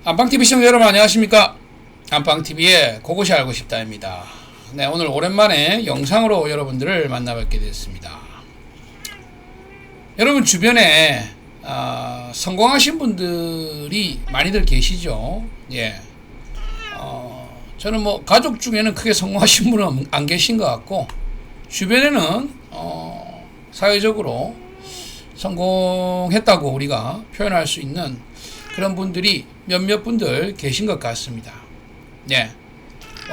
안방TV 시청자 여러분 안녕하십니까. 안방TV의 그것이 알고 싶다입니다. 네, 오늘 오랜만에 영상으로 여러분들을 만나뵙게 됐습니다. 여러분 주변에 성공하신 분들이 많이들 계시죠. 예. 저는 뭐 가족 중에는 크게 성공하신 분은 안 계신 것 같고, 주변에는 사회적으로 성공했다고 우리가 표현할 수 있는 그런 분들이 몇몇 분들 계신 것 같습니다. 네.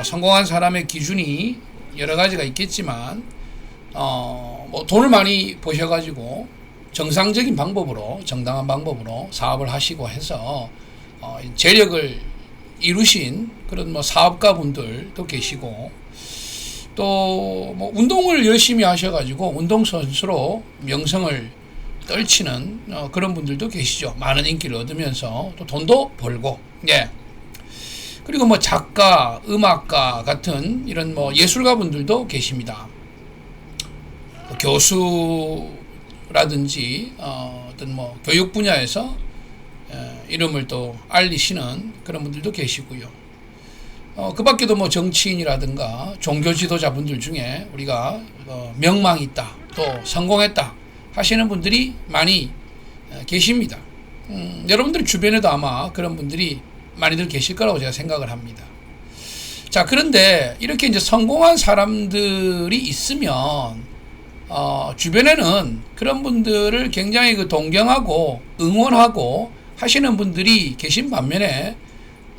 성공한 사람의 기준이 여러 가지가 있겠지만, 뭐 돈을 많이 버셔가지고 정상적인 방법으로, 정당한 방법으로 사업을 하시고 해서 재력을 이루신 그런 뭐 사업가 분들도 계시고, 또 뭐 운동을 열심히 하셔가지고 운동선수로 명성을 떨치는 그런 분들도 계시죠. 많은 인기를 얻으면서 또 돈도 벌고, 예. 그리고 뭐 작가, 음악가 같은 이런 뭐 예술가 분들도 계십니다. 교수라든지 어떤 뭐 교육 분야에서 이름을 또 알리시는 그런 분들도 계시고요. 그 밖에도 뭐 정치인이라든가 종교 지도자분들 중에 우리가 명망이 있다, 또 성공했다 하시는 분들이 많이 계십니다. 여러분들 주변에도 아마 그런 분들이 많이들 계실 거라고 제가 생각을 합니다. 자, 그런데 이렇게 이제 성공한 사람들이 있으면 주변에는 그런 분들을 굉장히 동경하고 응원하고 하시는 분들이 계신 반면에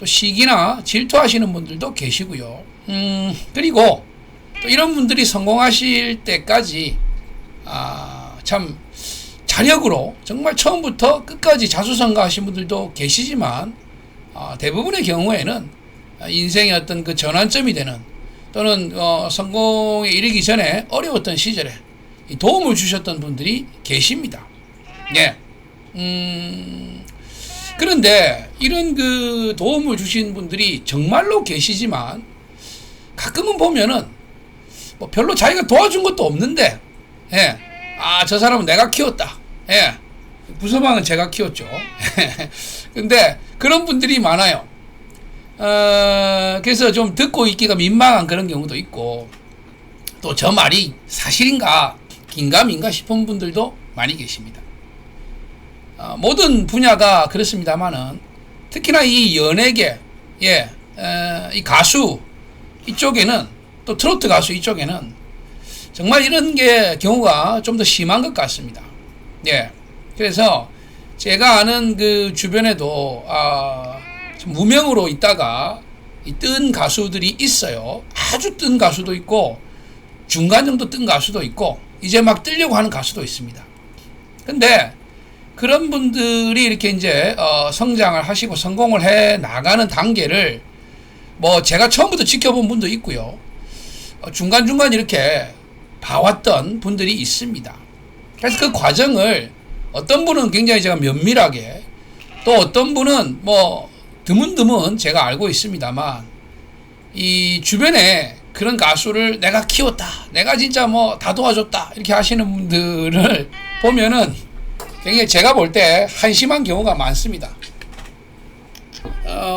또 시기나 질투하시는 분들도 계시고요. 그리고 또 이런 분들이 성공하실 때까지 참 자력으로 정말 처음부터 끝까지 자수성가하신 분들도 계시지만, 대부분의 경우에는 인생의 어떤 그 전환점이 되는, 또는 성공에 이르기 전에 어려웠던 시절에 도움을 주셨던 분들이 계십니다. 예. 그런데 이런 그 도움을 주신 분들이 정말로 계시지만, 가끔은 보면은 뭐 별로 자기가 도와준 것도 없는데, 예. 저 사람은 내가 키웠다. 예. 부서방은 제가 키웠죠. 근데 그런 분들이 많아요. 그래서 좀 듣고 있기가 민망한 그런 경우도 있고, 또 저 말이 사실인가 긴가민가 싶은 분들도 많이 계십니다. 모든 분야가 그렇습니다만은, 특히나 이 연예계, 예, 이 가수 이쪽에는, 또 트로트 가수 이쪽에는 정말 이런 게 경우가 좀 더 심한 것 같습니다. 예. 그래서 제가 아는 그 주변에도 무명으로 있다가 뜬 가수들이 있어요. 아주 뜬 가수도 있고, 중간 정도 뜬 가수도 있고, 이제 막 뜨려고 하는 가수도 있습니다. 근데 그런 분들이 이렇게 이제 성장을 하시고 성공을 해 나가는 단계를 뭐 제가 처음부터 지켜본 분도 있고요. 중간중간 이렇게 봐왔던 분들이 있습니다. 그래서 그 과정을 어떤 분은 굉장히 제가 면밀하게, 또 어떤 분은 뭐 드문드문 제가 알고 있습니다만, 이 주변에 그런 가수를 내가 키웠다, 내가 진짜 뭐 다 도와줬다 이렇게 하시는 분들을 보면은 굉장히 제가 볼 때 한심한 경우가 많습니다.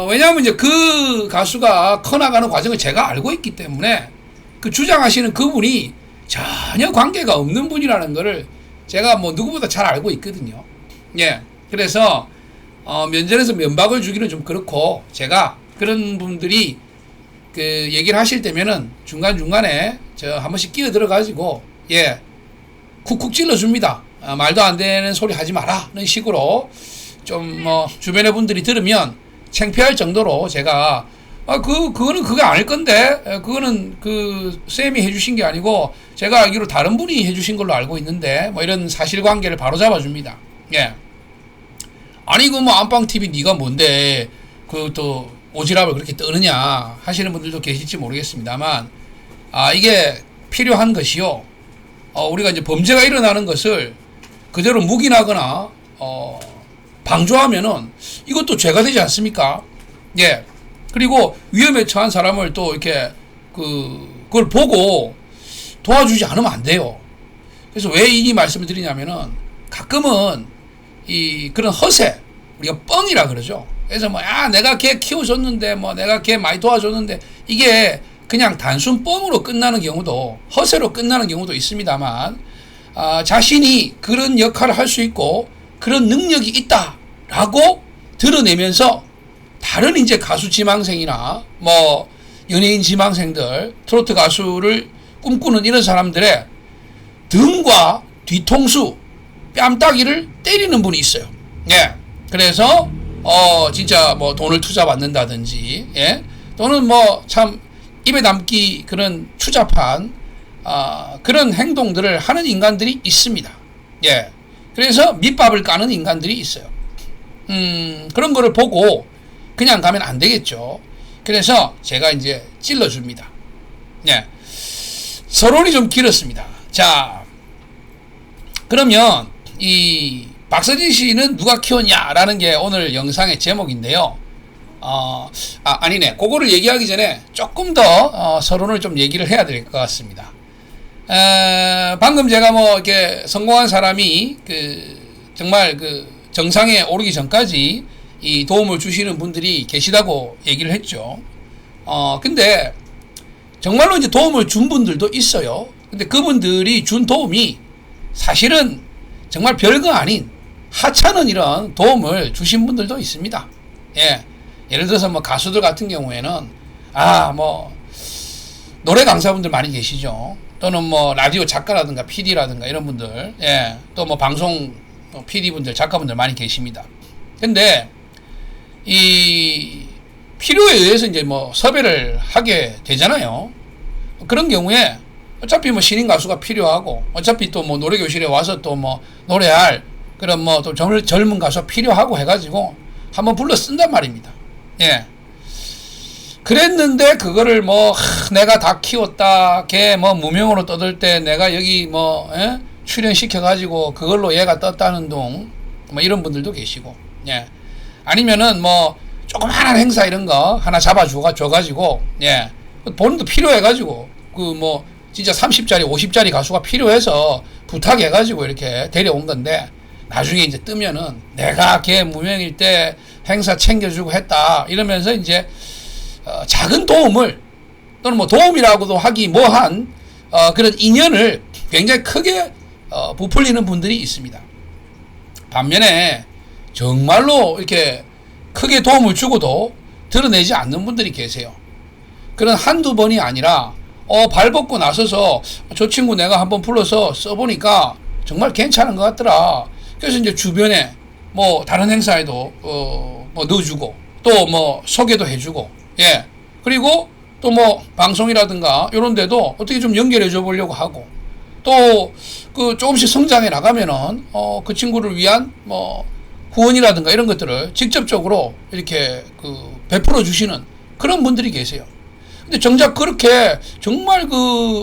왜냐하면 이제 그 가수가 커나가는 과정을 제가 알고 있기 때문에, 그 주장하시는 그분이 전혀 관계가 없는 분이라는 거를 제가 뭐 누구보다 잘 알고 있거든요. 예. 그래서 면전에서 면박을 주기는 좀 그렇고, 제가 그런 분들이 그 얘기를 하실 때면은 중간중간에 저 한 번씩 끼어 들어가지고, 예, 쿡쿡 찔러줍니다. 말도 안 되는 소리 하지 마라 는 식으로 좀 뭐 주변의 분들이 들으면 창피할 정도로 제가 그거는 그게 아닐 건데, 그거는 그 쌤이 해주신 게 아니고 제가 알기로 다른 분이 해주신 걸로 알고 있는데, 뭐 이런 사실관계를 바로 잡아줍니다. 예. 아니 그 뭐 안방TV 네가 뭔데 그 또 오지랖을 그렇게 떠느냐 하시는 분들도 계실지 모르겠습니다만, 이게 필요한 것이요. 우리가 이제 범죄가 일어나는 것을 그대로 묵인하거나 방조하면은 이것도 죄가 되지 않습니까? 예. 그리고 위험에 처한 사람을 또 이렇게 그걸 보고 도와주지 않으면 안 돼요. 그래서 왜 이 말씀을 드리냐면은, 가끔은 이 그런 허세, 우리가 뻥이라 그러죠. 그래서 뭐, 내가 걔 키워줬는데, 뭐, 내가 걔 많이 도와줬는데, 이게 그냥 단순 뻥으로 끝나는 경우도, 허세로 끝나는 경우도 있습니다만, 자신이 그런 역할을 할 수 있고, 그런 능력이 있다라고 드러내면서, 다른 이제 가수 지망생이나, 뭐, 연예인 지망생들, 트로트 가수를 꿈꾸는 이런 사람들의 등과 뒤통수, 뺨따기를 때리는 분이 있어요. 예. 그래서, 진짜 뭐 돈을 투자 받는다든지, 예. 또는 뭐 참 입에 담기 그런 추잡한, 그런 행동들을 하는 인간들이 있습니다. 예. 그래서 밑밥을 까는 인간들이 있어요. 그런 거를 보고 그냥 가면 안 되겠죠. 그래서 제가 이제 찔러줍니다. 예. 서론이 좀 길었습니다. 자, 그러면 이 박서진 씨는 누가 키웠냐라는 게 오늘 영상의 제목인데요. 아니네. 그거를 얘기하기 전에 조금 더 서론을 좀 얘기를 해야 될 것 같습니다. 방금 제가 뭐 이렇게 성공한 사람이 정말 정상에 오르기 전까지 이 도움을 주시는 분들이 계시다고 얘기를 했죠. 근데 정말로 이제 도움을 준 분들도 있어요. 근데 그분들이 준 도움이 사실은 정말 별거 아닌 하찮은 이런 도움을 주신 분들도 있습니다. 예. 예를 들어서 뭐 가수들 같은 경우에는 뭐 노래 강사분들 많이 계시죠. 또는 뭐 라디오 작가라든가 PD라든가 이런 분들, 예. 또 뭐 방송 PD분들, 작가분들 많이 계십니다. 근데 이 필요에 의해서 이제 뭐 섭외를 하게 되잖아요. 그런 경우에 어차피 뭐 신인 가수가 필요하고, 어차피 또 뭐 노래교실에 와서 또 뭐 노래할 그런 뭐 또 젊은 가수가 필요하고 해가지고 한번 불러 쓴단 말입니다. 예. 그랬는데 그거를 뭐 내가 다 키웠다, 걔 뭐 무명으로 떠들 때 내가 여기 뭐 출연시켜가지고 그걸로 얘가 떴다는 둥, 뭐 이런 분들도 계시고, 예. 아니면은 뭐 조그마한 행사 이런 거 하나 줘가지고, 예. 본인도 필요해가지고 뭐 진짜 30짜리 50짜리 가수가 필요해서 부탁해가지고 이렇게 데려온 건데, 나중에 이제 뜨면은 내가 걔 무명일 때 행사 챙겨주고 했다 이러면서 이제 작은 도움을, 또는 뭐 도움이라고도 하기 뭐한 그런 인연을 굉장히 크게 부풀리는 분들이 있습니다. 반면에 정말로 이렇게 크게 도움을 주고도 드러내지 않는 분들이 계세요. 그런 한두 번이 아니라 발 벗고 나서서 저 친구 내가 한번 불러서 써보니까 정말 괜찮은 것 같더라. 그래서 이제 주변에 뭐 다른 행사에도 뭐 넣어주고, 또 뭐 소개도 해주고, 예. 그리고 또 뭐 방송이라든가 이런 데도 어떻게 좀 연결해 줘 보려고 하고, 또 조금씩 성장해 나가면은 그 친구를 위한 뭐 후원이라든가 이런 것들을 직접적으로 이렇게 베풀어 주시는 그런 분들이 계세요. 근데 정작 그렇게 정말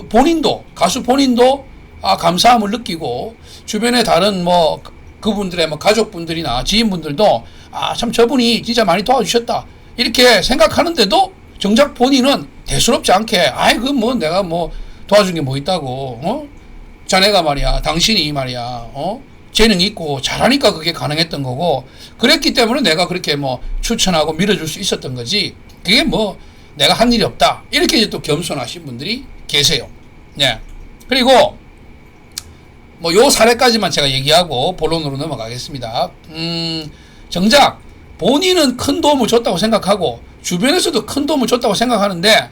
본인도, 가수 본인도 감사함을 느끼고, 주변에 다른 뭐 그분들의 뭐 가족분들이나 지인분들도 참 저분이 진짜 많이 도와주셨다 이렇게 생각하는데도 정작 본인은 대수롭지 않게 뭐 내가 뭐 도와준 게 뭐 있다고, 자네가 말이야, 당신이 말이야, 재능 있고 잘하니까 그게 가능했던 거고, 그랬기 때문에 내가 그렇게 뭐 추천하고 밀어줄 수 있었던 거지, 그게 뭐 내가 한 일이 없다 이렇게 이제 또 겸손하신 분들이 계세요. 네. 그리고 뭐 요 사례까지만 제가 얘기하고 본론으로 넘어가겠습니다. 정작 본인은 큰 도움을 줬다고 생각하고 주변에서도 큰 도움을 줬다고 생각하는데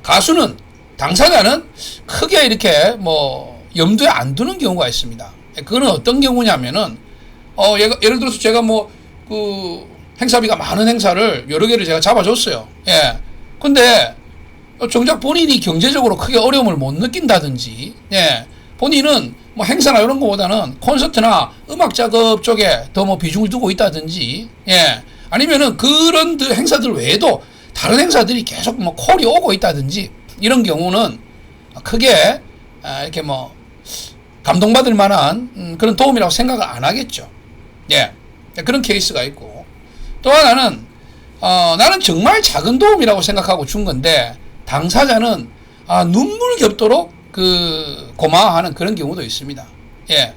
가수는, 당사자는 크게 이렇게 뭐 염두에 안 두는 경우가 있습니다. 그거는 어떤 경우냐면은 예를 들어서 제가 뭐 행사비가 많은 행사를 여러 개를 제가 잡아줬어요. 예. 근데 정작 본인이 경제적으로 크게 어려움을 못 느낀다든지, 예. 본인은 뭐 행사나 이런 거보다는 콘서트나 음악 작업 쪽에 더 뭐 비중을 두고 있다든지, 예. 아니면은 그런 행사들 외에도 다른 행사들이 계속 뭐 콜이 오고 있다든지, 이런 경우는 크게 이렇게 뭐 감동받을 만한 그런 도움이라고 생각을 안 하겠죠. 예. 그런 케이스가 있고, 또 하나는 나는 정말 작은 도움이라고 생각하고 준 건데 당사자는 눈물겹도록 고마워하는 그런 경우도 있습니다. 예.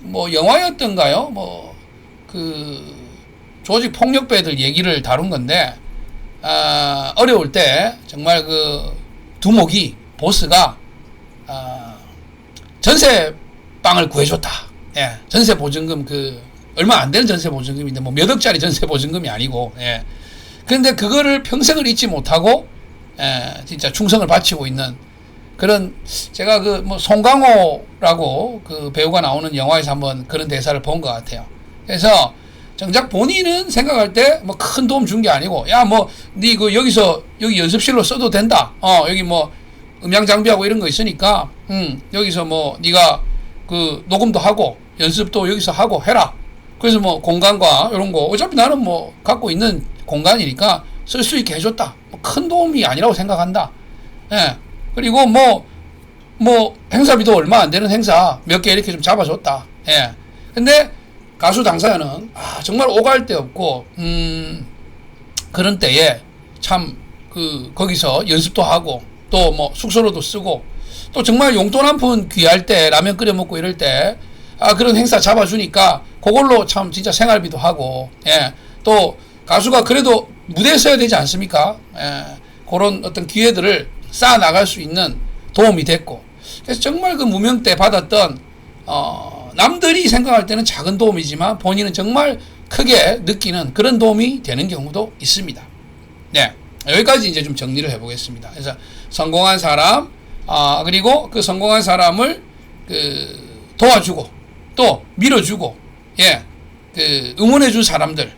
뭐 영화였던가요? 뭐 조직 폭력배들 얘기를 다룬 건데, 어려울 때 정말 그 두목이 보스가 전세방을 구해줬다. 예, 전세 보증금 얼마 안 되는 전세 보증금인데 뭐 몇 억짜리 전세 보증금이 아니고, 예. 그런데 그거를 평생을 잊지 못하고 진짜 충성을 바치고 있는 그런, 제가 뭐 송강호라고 그 배우가 나오는 영화에서 한번 그런 대사를 본 것 같아요. 그래서 정작 본인은 생각할 때 뭐 큰 도움 준 게 아니고, 야 뭐 니 여기 연습실로 써도 된다. 여기 뭐 음향 장비하고 이런 거 있으니까 여기서 뭐 네가 그 녹음도 하고 연습도 여기서 하고 해라. 그래서 뭐 공간과 이런 거 어차피 나는 뭐 갖고 있는 공간이니까 쓸 수 있게 해줬다. 뭐 큰 도움이 아니라고 생각한다. 예. 그리고 뭐 행사비도 얼마 안 되는 행사 몇 개 이렇게 좀 잡아줬다. 예. 근데 가수 당사자는 정말 오갈 데 없고 그런 때에 참 거기서 연습도 하고 또 뭐 숙소로도 쓰고 또 정말 용돈 한 푼 귀할 때 라면 끓여 먹고 이럴 때 그런 행사 잡아주니까 그걸로 참 진짜 생활비도 하고, 예. 또 가수가 그래도 무대에 서야 되지 않습니까? 예. 그런 어떤 기회들을 쌓아 나갈 수 있는 도움이 됐고, 그래서 정말 그 무명 때 받았던 남들이 생각할 때는 작은 도움이지만 본인은 정말 크게 느끼는 그런 도움이 되는 경우도 있습니다. 네, 여기까지 이제 좀 정리를 해보겠습니다. 그래서 성공한 사람, 그리고 그 성공한 사람을 도와주고 또 밀어주고, 예, 응원해준 사람들,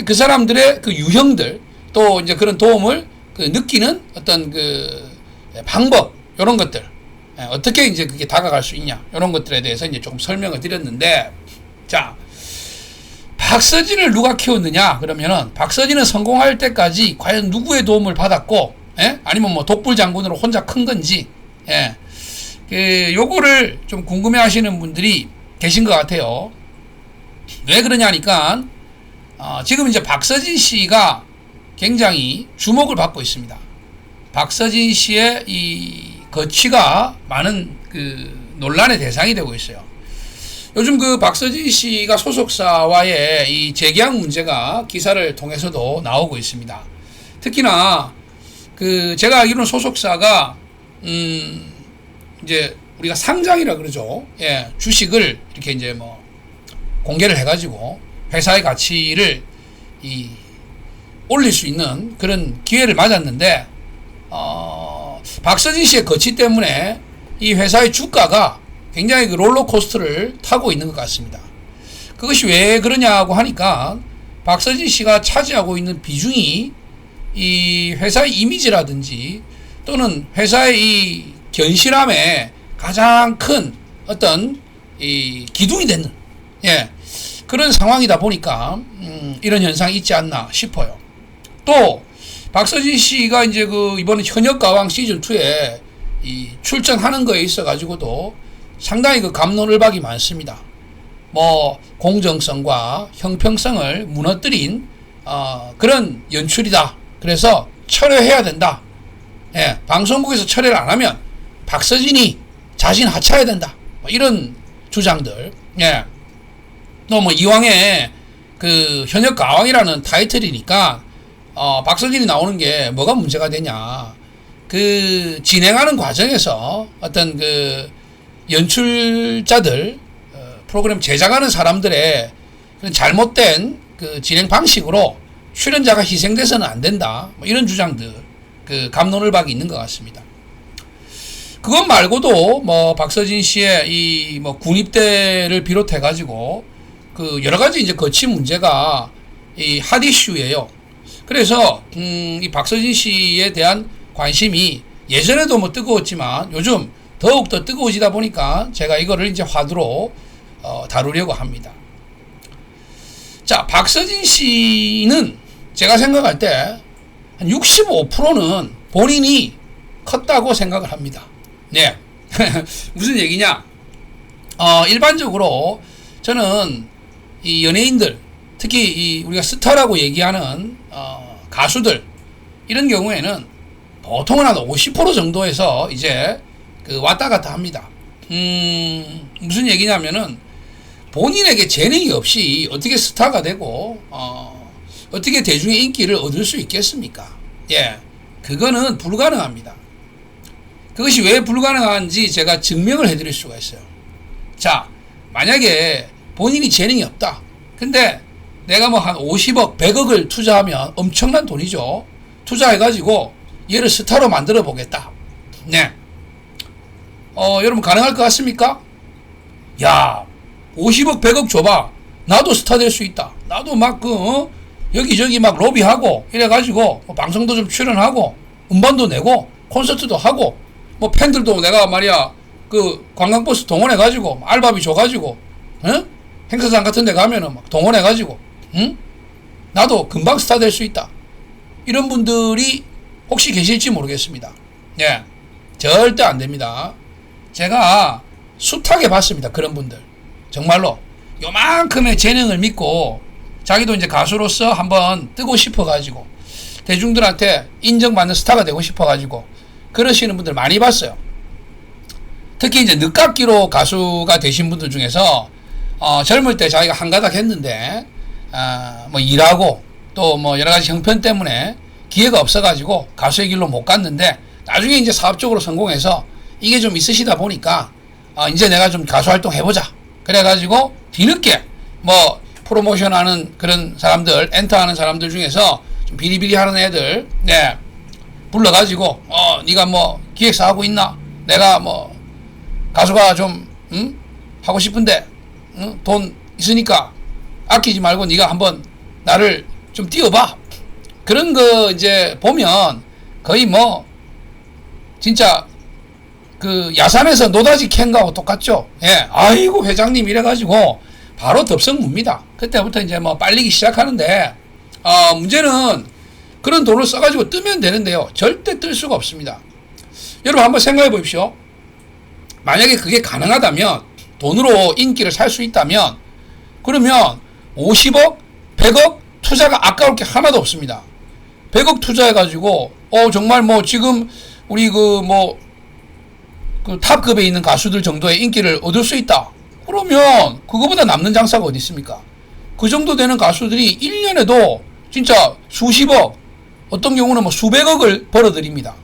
그 사람들의 그 유형들, 또 이제 그런 도움을 느끼는 어떤 방법, 이런 것들, 어떻게 이제 그게 다가갈 수 있냐, 이런 것들에 대해서 이제 조금 설명을 드렸는데, 자, 박서진을 누가 키웠느냐? 그러면은 박서진은 성공할 때까지 과연 누구의 도움을 받았고, 예? 아니면 뭐 독불 장군으로 혼자 큰 건지, 예, 요거를 좀 궁금해하시는 분들이 계신 것 같아요. 왜 그러냐니까 지금 이제 박서진 씨가 굉장히 주목을 받고 있습니다. 박서진 씨의 이 거취가 많은 논란의 대상이 되고 있어요. 요즘 박서진 씨가 소속사와의 이 재계약 문제가 기사를 통해서도 나오고 있습니다. 특히나 제가 알기로는 소속사가 이제 우리가 상장이라 그러죠. 예, 주식을 이렇게 이제 뭐 공개를 해가지고 회사의 가치를 올릴 수 있는 그런 기회를 맞았는데, 박서진 씨의 거취 때문에 이 회사의 주가가 굉장히 롤러코스터를 타고 있는 것 같습니다. 그것이 왜 그러냐고 하니까 박서진 씨가 차지하고 있는 비중이 이 회사의 이미지라든지 또는 회사의 이 견실함에 가장 큰 어떤 이 기둥이 되는, 예, 그런 상황이다 보니까 이런 현상이 있지 않나 싶어요. 또 박서진 씨가 이제 이번에 현역가왕 시즌2에 출전하는 거에 있어 가지고도 상당히 갑론을박이 많습니다. 뭐 공정성과 형평성을 무너뜨린 그런 연출이다. 그래서 철회해야 된다. 예, 방송국에서 철회를 안 하면 박서진이 자신 하차해야 된다. 뭐 이런 주장들. 예. 또 뭐 이왕에 현역 가왕이라는 타이틀이니까 박서진이 나오는 게 뭐가 문제가 되냐. 진행하는 과정에서 어떤 연출자들, 프로그램 제작하는 사람들의 잘못된 진행 방식으로 출연자가 희생돼서는 안 된다. 뭐 이런 주장들, 갑론을박이 있는 것 같습니다. 그것 말고도 뭐 박서진 씨의 이 뭐 군입대를 비롯해 가지고 여러 가지 이제 거취 문제가 핫 이슈예요. 그래서 이 박서진 씨에 대한 관심이 예전에도 뭐 뜨거웠지만 요즘 더욱 더 뜨거워지다 보니까 제가 이거를 이제 화두로 다루려고 합니다. 자, 박서진 씨는 제가 생각할 때 한 65%는 본인이 컸다고 생각을 합니다. 네. 무슨 얘기냐? 일반적으로 저는 이 연예인들, 특히 우리가 스타라고 얘기하는 가수들, 이런 경우에는 보통은 한 50% 정도에서 이제 왔다 갔다 합니다. 무슨 얘기냐면은 본인에게 재능이 없이 어떻게 스타가 되고 어떻게 대중의 인기를 얻을 수 있겠습니까? 예, 그거는 불가능합니다. 그것이 왜 불가능한지 제가 증명을 해드릴 수가 있어요. 자, 만약에 본인이 재능이 없다. 근데 내가 뭐 한 50억, 100억을 투자하면 엄청난 돈이죠. 투자해가지고 얘를 스타로 만들어 보겠다. 네. 여러분 가능할 것 같습니까? 야, 50억, 100억 줘봐. 나도 스타 될 수 있다. 나도 막 여기저기 막 로비하고 이래가지고 뭐 방송도 좀 출연하고 음반도 내고 콘서트도 하고 뭐 팬들도 내가 말이야 그 관광버스 동원해가지고 알바비 줘가지고 행사장 같은 데 가면은 막 동원해가지고 나도 금방 스타 될 수 있다. 이런 분들이 혹시 계실지 모르겠습니다. 예, 절대 안 됩니다. 제가 숱하게 봤습니다. 그런 분들 정말로 요만큼의 재능을 믿고 자기도 이제 가수로서 한번 뜨고 싶어가지고 대중들한테 인정받는 스타가 되고 싶어가지고 그러시는 분들 많이 봤어요. 특히 이제 늦깎이로 가수가 되신 분들 중에서 젊을 때 자기가 한가닥 했는데 뭐 일하고 또 뭐 여러 가지 형편 때문에 기회가 없어가지고 가수의 길로 못 갔는데 나중에 이제 사업적으로 성공해서 이게 좀 있으시다 보니까 이제 내가 좀 가수 활동 해보자. 그래가지고 뒤늦게 뭐 프로모션 하는 그런 사람들, 엔터하는 사람들 중에서 좀 비리비리 하는 애들, 네, 불러가지고, 네가 뭐 기획사 하고 있나? 내가 뭐 가수가 좀, 하고 싶은데, 돈 있으니까 아끼지 말고 네가 한번 나를 좀 띄워봐. 그런 거 이제 보면 거의 뭐, 진짜 그 야산에서 노다지 캔 거하고 똑같죠. 예, 아이고 회장님 이래가지고 바로 덥석무입니다. 그때부터 이제 뭐 빨리기 시작하는데 문제는 그런 돈을 써가지고 뜨면 되는데요. 절대 뜰 수가 없습니다. 여러분 한번 생각해 보십시오. 만약에 그게 가능하다면 돈으로 인기를 살 수 있다면 그러면 50억, 100억 투자가 아까울 게 하나도 없습니다. 100억 투자해가지고 정말 뭐 지금 우리 그 탑급에 있는 가수들 정도의 인기를 얻을 수 있다. 그러면 그거보다 남는 장사가 어디 있습니까? 그 정도 되는 가수들이 1년에도 진짜 수십억, 어떤 경우는 뭐 수백억을 벌어들입니다.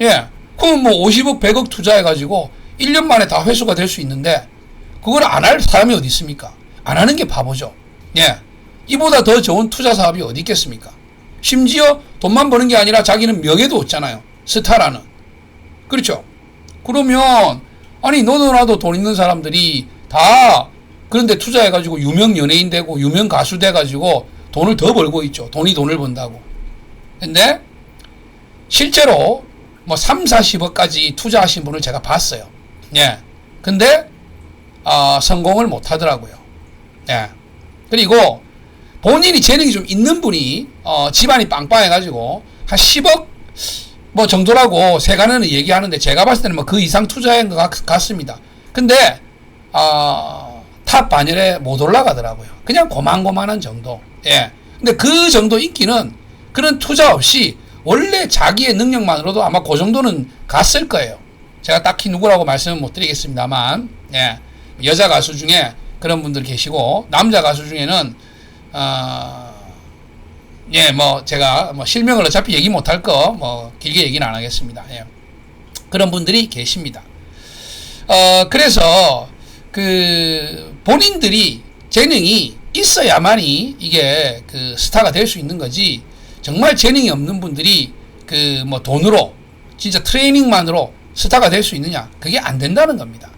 예. 그럼 뭐 50억, 100억 투자해가지고 1년 만에 다 회수가 될 수 있는데 그걸 안 할 사람이 어디 있습니까? 안 하는 게 바보죠. 예. 이보다 더 좋은 투자 사업이 어디 있겠습니까? 심지어 돈만 버는 게 아니라 자기는 명예도 얻잖아요. 스타라는. 그렇죠? 그러면 아니 너도 나도 돈 있는 사람들이 다 그런데 투자해가지고 유명 연예인 되고 유명 가수 돼가지고 돈을 더 벌고 있죠. 돈이 돈을 번다고. 근데 실제로 뭐 3, 40억까지 투자하신 분을 제가 봤어요. 예. 근데 성공을 못 하더라고요. 예. 그리고 본인이 재능이 좀 있는 분이 집안이 빵빵해가지고 한 10억 뭐 정도라고 세간에는 얘기하는데 제가 봤을 때는 뭐 그 이상 투자한 것 같습니다. 근데 탑 반열에 못 올라가더라고요. 그냥 고만고만한 정도. 예. 근데 그 정도 인기는 그런 투자 없이 원래 자기의 능력만으로도 아마 그 정도는 갔을 거예요. 제가 딱히 누구라고 말씀은 못 드리겠습니다만, 예. 여자 가수 중에 그런 분들 계시고 남자 가수 중에는 예, 뭐 제가 뭐 실명을 어차피 얘기 못할 거 뭐 길게 얘기는 안 하겠습니다. 예. 그런 분들이 계십니다. 그래서 그 본인들이 재능이 있어야만이 이게 그 스타가 될 수 있는 거지. 정말 재능이 없는 분들이 그 뭐 돈으로 진짜 트레이닝만으로 스타가 될 수 있느냐? 그게 안 된다는 겁니다.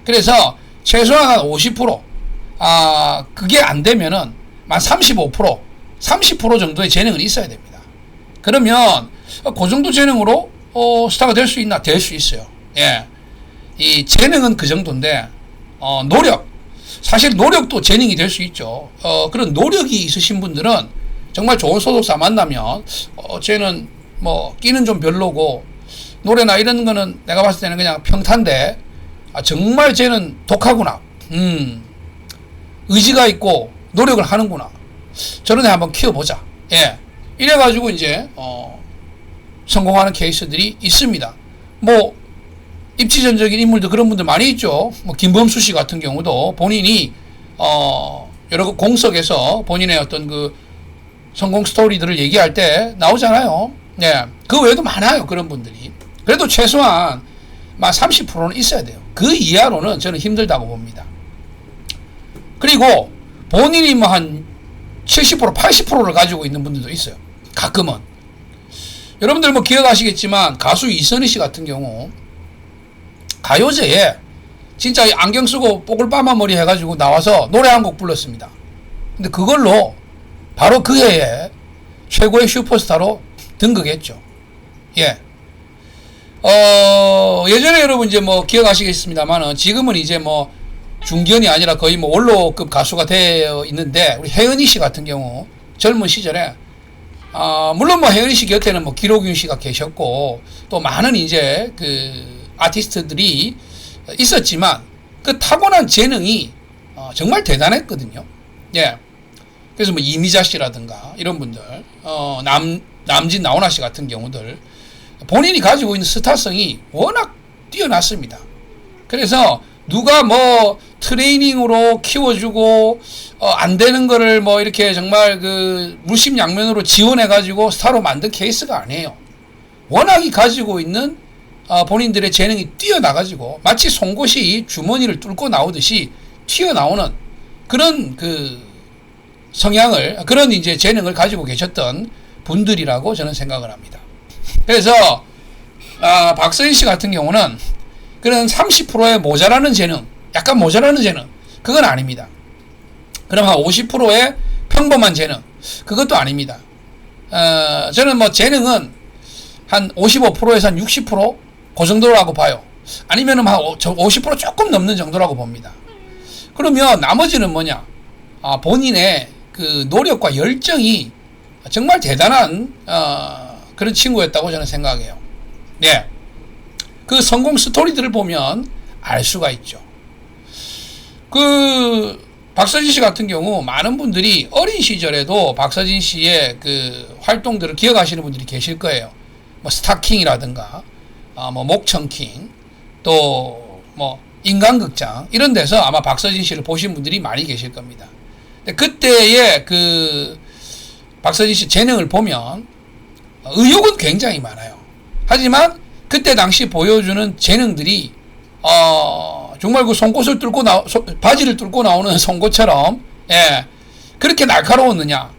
그래서 최소한 한 50%, 그게 안 되면은 한 35%, 30% 정도의 재능은 있어야 됩니다. 그러면 그 정도 재능으로 스타가 될 수 있나? 될 수 있어요. 예. 이 재능은 그 정도인데 노력, 사실 노력도 재능이 될 수 있죠. 그런 노력이 있으신 분들은 정말 좋은 소속사 만나면 쟤는 뭐 끼는 좀 별로고 노래나 이런 거는 내가 봤을 때는 그냥 평탄데 정말 쟤는 독하구나. 의지가 있고 노력을 하는구나. 저런 애 한번 키워보자. 예. 이래가지고 이제 성공하는 케이스들이 있습니다. 뭐 입지전적인 인물도 그런 분들 많이 있죠. 뭐 김범수 씨 같은 경우도 본인이 여러 공석에서 본인의 어떤 그 성공 스토리들을 얘기할 때 나오잖아요. 예. 그 외에도 많아요. 그런 분들이. 그래도 최소한 30%는 있어야 돼요. 그 이하로는 저는 힘들다고 봅니다. 그리고 본인이 한 70%, 80%를 가지고 있는 분들도 있어요. 가끔은. 여러분들 기억하시겠지만 가수 이선희 씨 같은 경우 가요제에 진짜 안경 쓰고 뽀글빠마 머리 해가지고 나와서 노래 한 곡 불렀습니다. 근데 그걸로 바로 그 해에 최고의 슈퍼스타로 등극했죠. 예. 예전에 여러분 이제 기억하시겠습니다만은 지금은 이제 중견이 아니라 거의 원로급 가수가 되어 있는데 우리 혜은이 씨 같은 경우 젊은 시절에 물론 혜은이 씨 곁에는 기록윤 씨가 계셨고 또 많은 이제 그 아티스트들이 있었지만 그 타고난 재능이 정말 대단했거든요. 예. 그래서 이미자 씨라든가 이런 분들, 남진 나훈아 씨 같은 경우들 본인이 가지고 있는 스타성이 워낙 뛰어났습니다. 그래서 누가 트레이닝으로 키워주고 안 되는 거를 이렇게 정말 그 물심양면으로 지원해가지고 스타로 만든 케이스가 아니에요. 워낙이 가지고 있는 본인들의 재능이 뛰어나가지고 마치 송곳이 주머니를 뚫고 나오듯이 튀어나오는 그런 그 성향을, 그런 이제 재능을 가지고 계셨던 분들이라고 저는 생각을 합니다. 그래서 박서진 씨 같은 경우는 그런 30%의 모자라는 재능, 약간 모자라는 재능, 그건 아닙니다. 그럼 한 50%의 평범한 재능, 그것도 아닙니다. 저는 재능은 한 55%에서 한 60%? 그 정도라고 봐요. 아니면은 한 50% 조금 넘는 정도라고 봅니다. 그러면 나머지는 뭐냐? 본인의 그 노력과 열정이 정말 대단한 그런 친구였다고 저는 생각해요. 네. 그 성공 스토리들을 보면 알 수가 있죠. 그 박서진 씨 같은 경우 많은 분들이 어린 시절에도 박서진 씨의 그 활동들을 기억하시는 분들이 계실 거예요. 스타킹이라든가 목청킹, 또 인간극장 이런 데서 아마 박서진 씨를 보신 분들이 많이 계실 겁니다. 근데 그때의 그 박서진 씨 재능을 보면 의욕은 굉장히 많아요. 하지만 그때 당시 보여주는 재능들이 정말 그 송곳을 뚫고 바지를 뚫고 나오는 송곳처럼 예, 그렇게 날카로웠느냐?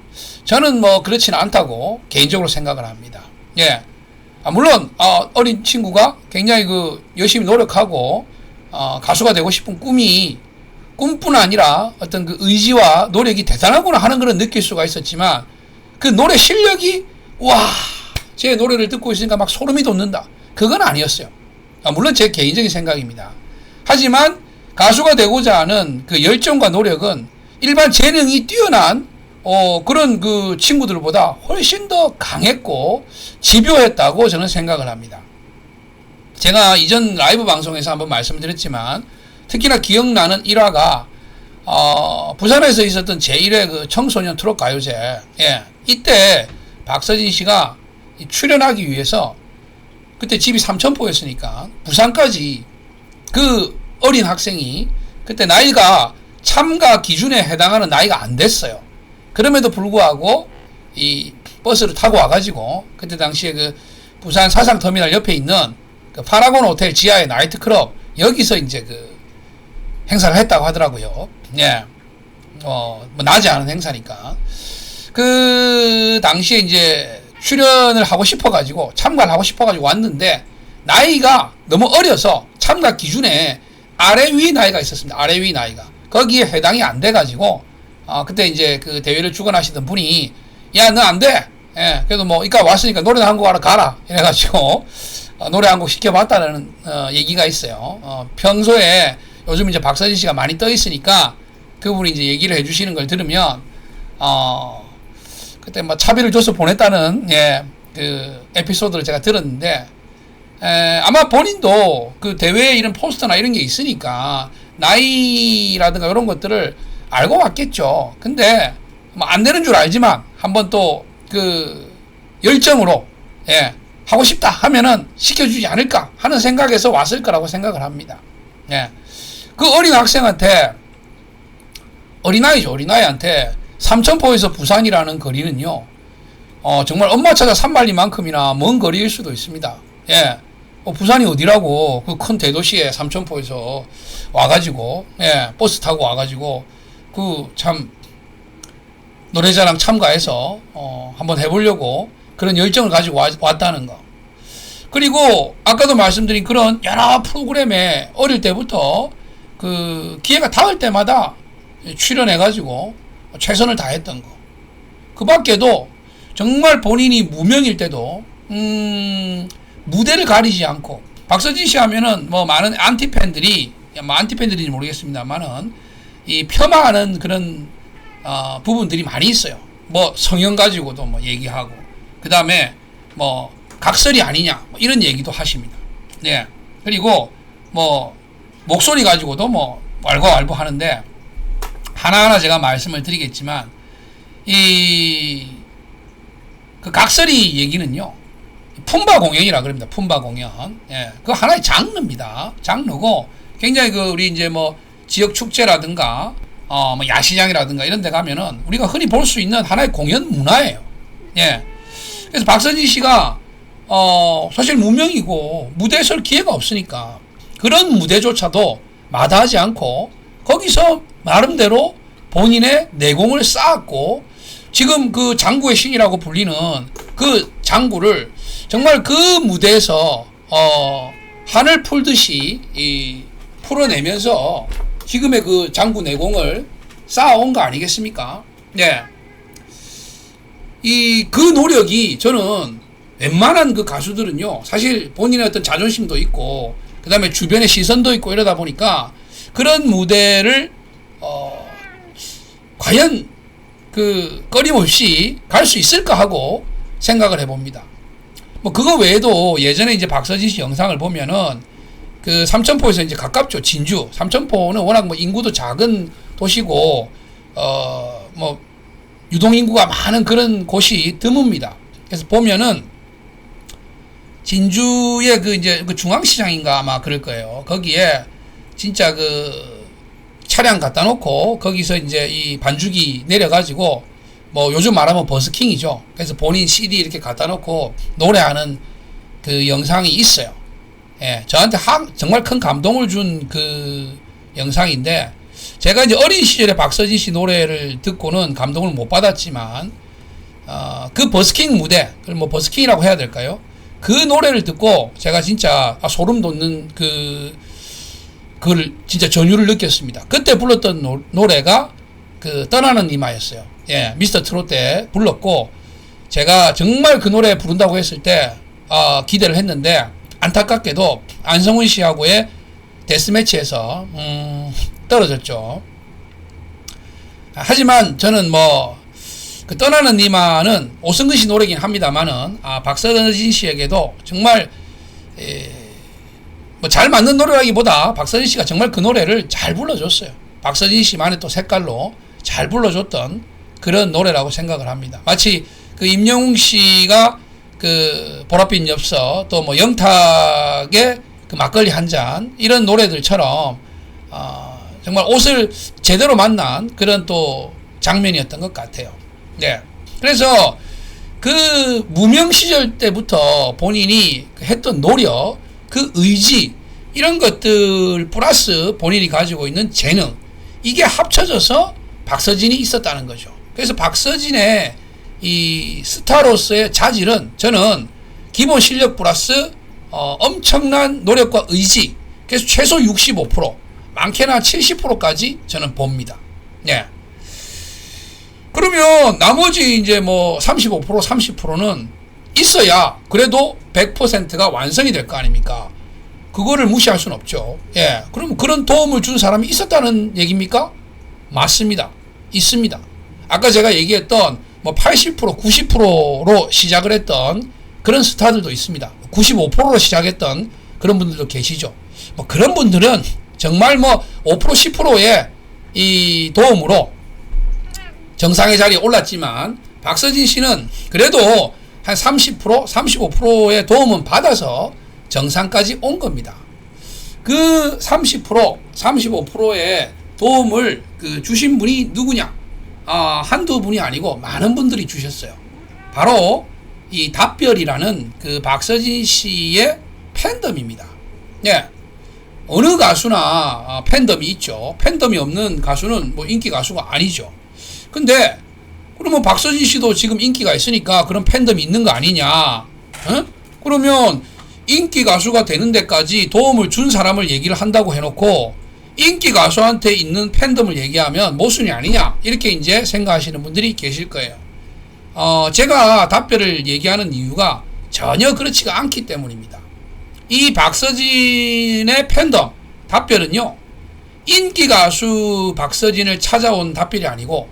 저는 그렇지는 않다고 개인적으로 생각을 합니다. 예. 물론 어린 친구가 굉장히 그 열심히 노력하고 가수가 되고 싶은 꿈뿐 아니라 어떤 그 의지와 노력이 대단하구나 하는 그런 느낄 수가 있었지만 그 노래 실력이 제 노래를 듣고 있으니까 막 소름이 돋는다. 그건 아니었어요. 물론 제 개인적인 생각입니다. 하지만 가수가 되고자 하는 그 열정과 노력은 일반 재능이 뛰어난 그런 그 친구들보다 훨씬 더 강했고 집요했다고 저는 생각을 합니다. 제가 이전 라이브 방송에서 한번 말씀드렸지만 특히나 기억나는 일화가 부산에서 있었던 제1회 그 청소년 트롯 가요제, 예, 이때 박서진 씨가 출연하기 위해서 그때 집이 삼천포였으니까 부산까지 그 어린 학생이 그때 나이가 참가 기준에 해당하는 나이가 안 됐어요. 그럼에도 불구하고 이 버스를 타고 와가지고 그때 당시에 그 부산 사상터미널 옆에 있는 그 파라곤 호텔 지하의 나이트클럽 여기서 이제 그 행사를 했다고 하더라고요. 예. 낮에 하는 행사니까. 그 당시에 이제 출연을 하고 싶어가지고 참가를 하고 싶어가지고 왔는데 나이가 너무 어려서 참가 기준에 아래 위 나이가 있었습니다. 아래 위 나이가 거기에 해당이 안 돼가지고 그때 이제 그 대회를 주관하시던 분이 야 너 안 돼. 예, 그래도 이까 왔으니까 노래 한 곡 하러 가라 이래가지고 노래 한 곡 시켜봤다는 얘기가 있어요. 평소에 요즘 이제 박서진 씨가 많이 떠 있으니까 그분이 이제 얘기를 해주시는 걸 들으면 그때 차비를 줘서 보냈다는 그 에피소드를 제가 들었는데 아마 본인도 그 대회에 이런 포스터나 이런 게 있으니까 나이라든가 이런 것들을 알고 왔겠죠. 근데 안 되는 줄 알지만 한번 또 그 열정으로 하고 싶다 하면은 시켜주지 않을까 하는 생각에서 왔을 거라고 생각을 합니다. 그 어린 학생한테 어린아이한테 삼천포에서 부산이라는 거리는요, 정말 엄마 찾아 산만리만큼이나 먼 거리일 수도 있습니다. 예. 부산이 어디라고, 그 큰 대도시에 삼천포에서 와가지고, 예, 버스 타고 와가지고, 참, 노래자랑 참가해서, 한번 해보려고 그런 열정을 가지고 왔다는 거. 그리고, 아까도 말씀드린 그런 여러 프로그램에 어릴 때부터 기회가 닿을 때마다 출연해가지고 최선을 다했던 거. 그 밖에도 정말 본인이 무명일 때도, 무대를 가리지 않고, 박서진 씨 하면은 많은 안티팬들인지 모르겠습니다만은, 폄하하는 그런, 부분들이 많이 있어요. 성형 가지고도 얘기하고, 그 다음에 각설이 아니냐, 이런 얘기도 하십니다. 네. 그리고, 목소리 가지고도 왈가왈부 하는데, 하나하나 제가 말씀을 드리겠지만, 그 각설이 얘기는요, 품바 공연이라 그럽니다. 품바 공연. 예. 그 하나의 장르입니다. 장르고, 굉장히 우리 이제 지역 축제라든가, 야시장이라든가 이런 데 가면은 우리가 흔히 볼 수 있는 하나의 공연 문화예요. 예. 그래서 박서진 씨가, 사실 무명이고, 무대에 설 기회가 없으니까, 그런 무대조차도 마다하지 않고, 거기서 나름대로 본인의 내공을 쌓았고, 지금 그 장구의 신이라고 불리는 그 장구를 정말 그 무대에서 한을 풀듯이 풀어내면서 지금의 그 장구 내공을 쌓아온 거 아니겠습니까? 네. 그 노력이 저는 웬만한 그 가수들은요, 사실 본인의 어떤 자존심도 있고, 그 다음에 주변의 시선도 있고 이러다 보니까 그런 무대를 과연 꺼림없이 갈 수 있을까 하고 생각을 해봅니다. 그거 외에도 예전에 이제 박서진 씨 영상을 보면은 삼천포에서 이제 가깝죠. 진주. 삼천포는 워낙 인구도 작은 도시고, 유동인구가 많은 그런 곳이 드뭅니다. 그래서 보면은 진주의 이제 중앙시장인가 아마 그럴 거예요. 거기에 진짜 차량 갖다 놓고 거기서 이제 이 반죽이 내려가지고 요즘 말하면 버스킹이죠. 그래서 본인 CD 이렇게 갖다 놓고 노래하는 그 영상이 있어요. 예, 저한테 정말 큰 감동을 준 그 영상인데, 제가 이제 어린 시절에 박서진 씨 노래를 듣고는 감동을 못 받았지만, 그 버스킹 무대, 그걸 버스킹이라고 해야 될까요? 그 노래를 듣고 제가 진짜 소름 돋는 그걸 진짜 전율을 느꼈습니다. 그때 불렀던 노래가 떠나는 이마였어요. 예, 미스터 트롯 때 불렀고, 제가 정말 그 노래 부른다고 했을 때 기대를 했는데, 안타깝게도 안성훈 씨하고의 데스매치에서 떨어졌죠. 하지만 저는 떠나는 니마는 오승근 씨 노래긴 합니다만은, 박서진 씨에게도 정말 잘 맞는 노래라기보다 박서진 씨가 정말 그 노래를 잘 불러줬어요. 박서진 씨만의 또 색깔로 잘 불러줬던 그런 노래라고 생각을 합니다. 마치 임영웅 씨가 보랏빛 엽서, 또 영탁의 막걸리 한 잔, 이런 노래들처럼 정말 옷을 제대로 만난 그런 또 장면이었던 것 같아요. 네. 그래서 무명 시절 때부터 본인이 했던 노력, 그 의지, 이런 것들 플러스 본인이 가지고 있는 재능, 이게 합쳐져서 박서진이 있었다는 거죠. 그래서 박서진의 이 스타로서의 자질은 저는 기본 실력 플러스 엄청난 노력과 의지, 그래서 최소 65%, 많게나 70%까지 저는 봅니다. 네. 그러면 나머지 이제 35%, 30%는 있어야 그래도 100%가 완성이 될 거 아닙니까? 그거를 무시할 수는 없죠. 예. 그럼 그런 도움을 준 사람이 있었다는 얘기입니까? 맞습니다. 있습니다. 아까 제가 얘기했던 80%, 90%로 시작을 했던 그런 스타들도 있습니다. 95%로 시작했던 그런 분들도 계시죠. 그런 분들은 정말 5%, 10%의 이 도움으로 정상의 자리에 올랐지만, 박서진 씨는 그래도 한 30%, 35%의 도움은 받아서 정상까지 온 겁니다. 그 30%, 35%의 도움을 주신 분이 누구냐? 한두 분이 아니고 많은 분들이 주셨어요. 바로 이 답별이라는 그 박서진 씨의 팬덤입니다. 예. 어느 가수나 팬덤이 있죠. 팬덤이 없는 가수는 뭐 인기 가수가 아니죠. 근데 그러면 박서진 씨도 지금 인기가 있으니까 그런 팬덤이 있는 거 아니냐? 어? 그러면 인기 가수가 되는 데까지 도움을 준 사람을 얘기를 한다고 해놓고 인기 가수한테 있는 팬덤을 얘기하면 모순이 아니냐? 이렇게 이제 생각하시는 분들이 계실 거예요. 제가 답변을 얘기하는 이유가 전혀 그렇지가 않기 때문입니다. 이 박서진의 팬덤 답변은요, 인기 가수 박서진을 찾아온 답변이 아니고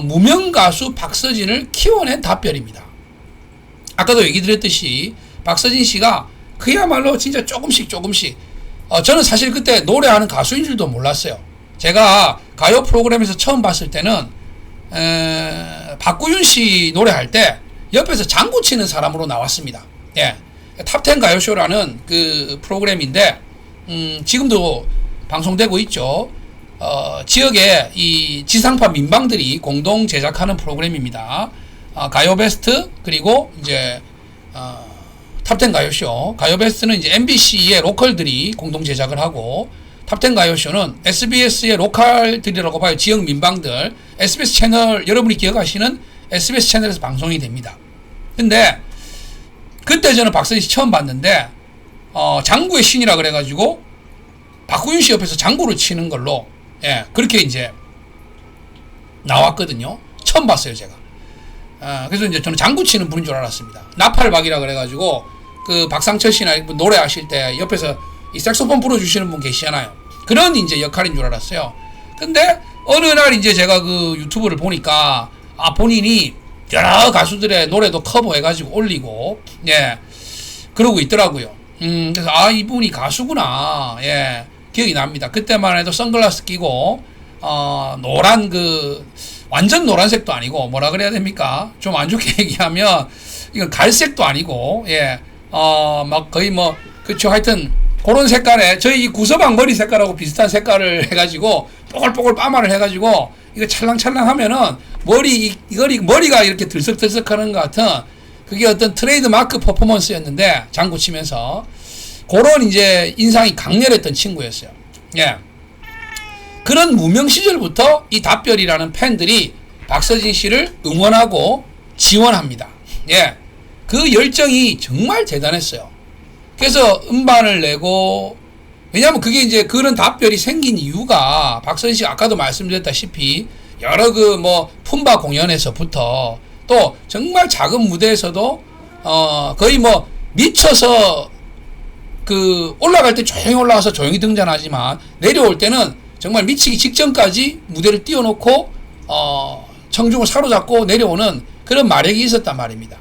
무명 가수 박서진을 키워낸 답변입니다. 아까도 얘기 드렸듯이 박서진 씨가 그야말로 진짜 조금씩 저는 사실 그때 노래하는 가수인 줄도 몰랐어요. 제가 가요 프로그램에서 처음 봤을 때는 박구윤 씨 노래할 때 옆에서 장구 치는 사람으로 나왔습니다. 예. 탑10 가요쇼라는 그 프로그램인데 지금도 방송되고 있죠. 지역의 이 지상파 민방들이 공동 제작하는 프로그램입니다. 가요 베스트 그리고 이제 탑10 가요쇼. 가요 베스트는 이제 MBC의 로컬들이 공동 제작을 하고 탑10 가요쇼는 SBS의 로컬들이라고 봐요. 지역 민방들. SBS 채널 여러분이 기억하시는 SBS 채널에서 방송이 됩니다. 근데 그때 저는 박서진 씨 처음 봤는데 장구의 신이라 그래가지고 박구윤 씨 옆에서 장구를 치는 걸로 그렇게 이제 나왔거든요. 처음 봤어요 제가. 그래서 이제 저는 장구 치는 분인 줄 알았습니다. 나팔박이라 그래가지고 그 박상철 씨나 노래하실 때 옆에서 이 색소폰 불어주시는 분 계시잖아요. 그런 이제 역할인 줄 알았어요. 근데 어느 날 이제 제가 그 유튜브를 보니까 본인이 여러 가수들의 노래도 커버해가지고 올리고 그러고 있더라고요. 그래서 이분이 가수구나. 기억이 납니다. 그때만 해도 선글라스 끼고 노란 그 완전 노란색도 아니고 뭐라 그래야 됩니까? 좀 안 좋게 얘기하면 이건 갈색도 아니고 막 거의 뭐 그쵸 하여튼 그런 색깔에 저희 이 구서방 머리 색깔하고 비슷한 색깔을 해가지고 뽀글뽀글 빠마를 해가지고 이거 찰랑찰랑 하면은 머리가 이렇게 들썩들썩하는 것 같은 그게 어떤 트레이드 마크 퍼포먼스였는데 장구 치면서 그런 이제 인상이 강렬했던 친구였어요. 그런 무명 시절부터 이 답별이라는 팬들이 박서진 씨를 응원하고 지원합니다. 그 열정이 정말 대단했어요. 그래서 음반을 내고 왜냐하면 그게 이제 그런 답별이 생긴 이유가 박서진 씨가 아까도 말씀드렸다시피 여러 그 뭐 품바 공연에서부터 또 정말 작은 무대에서도 거의 뭐 미쳐서 그 올라갈 때 조용히 올라가서 조용히 등장하지만 내려올 때는 정말 미치기 직전까지 무대를 띄워놓고 청중을 사로잡고 내려오는 그런 마력이 있었단 말입니다.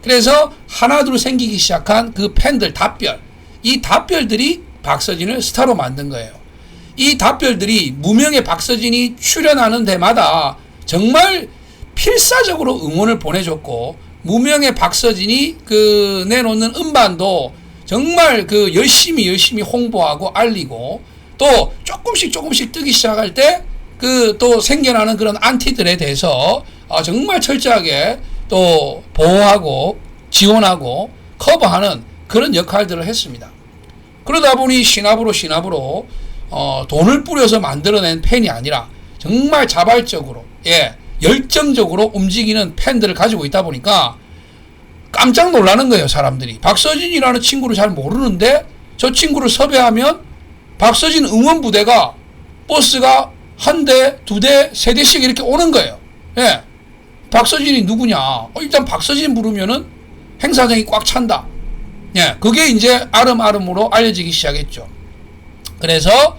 그래서 하나둘 생기기 시작한 그 팬들 답별, 이 답별들이 박서진을 스타로 만든 거예요. 이 답별들이 무명의 박서진이 출연하는 데마다 정말 필사적으로 응원을 보내줬고 무명의 박서진이 그 내놓는 음반도 정말 그 열심히 홍보하고 알리고 또 조금씩 뜨기 시작할 때 그 또 생겨나는 그런 안티들에 대해서 정말 철저하게 또 보호하고 지원하고 커버하는 그런 역할들을 했습니다. 그러다 보니 신압으로 돈을 뿌려서 만들어낸 팬이 아니라 정말 자발적으로 열정적으로 움직이는 팬들을 가지고 있다 보니까 깜짝 놀라는 거예요. 사람들이 박서진이라는 친구를 잘 모르는데 저 친구를 섭외하면 박서진 응원 부대가 버스가 한 대, 두 대, 세 대씩 이렇게 오는 거예요. 박서진이 누구냐? 일단 박서진 부르면은 행사장이 꽉 찬다. 그게 이제 아름아름으로 알려지기 시작했죠. 그래서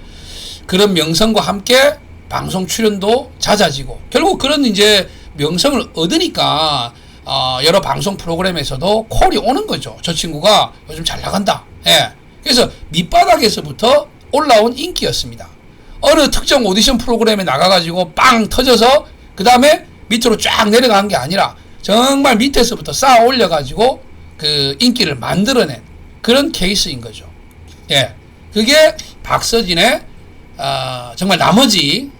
그런 명성과 함께 방송 출연도 잦아지고 결국 그런 이제 명성을 얻으니까 여러 방송 프로그램에서도 콜이 오는 거죠. 저 친구가 요즘 잘 나간다. 그래서 밑바닥에서부터 올라온 인기였습니다. 어느 특정 오디션 프로그램에 나가가지고 빵 터져서 그 다음에 밑으로 쫙 내려간 게 아니라 정말 밑에서부터 쌓아 올려가지고 그 인기를 만들어낸 그런 케이스인 거죠. 그게 박서진의 정말 나머지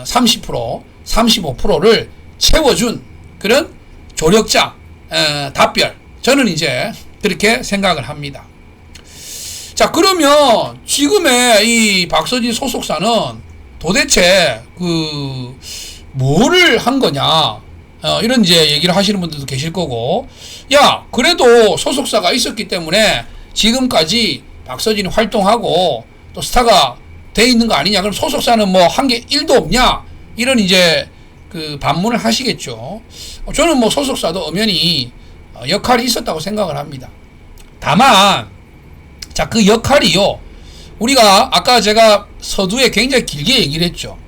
30% 35%를 채워준 그런 조력자 답별, 저는 이제 그렇게 생각을 합니다. 자, 그러면 지금의 이 박서진 소속사는 도대체 뭐를 한 거냐, 이런 이제 얘기를 하시는 분들도 계실 거고, 야, 그래도 소속사가 있었기 때문에 지금까지 박서진이 활동하고 또 스타가 돼 있는 거 아니냐, 그럼 소속사는 뭐 한 게 1도 없냐, 이런 이제 반문을 하시겠죠. 저는 뭐 소속사도 엄연히 역할이 있었다고 생각을 합니다. 다만, 자, 그 역할이요, 우리가 아까 제가 서두에 굉장히 길게 얘기를 했죠.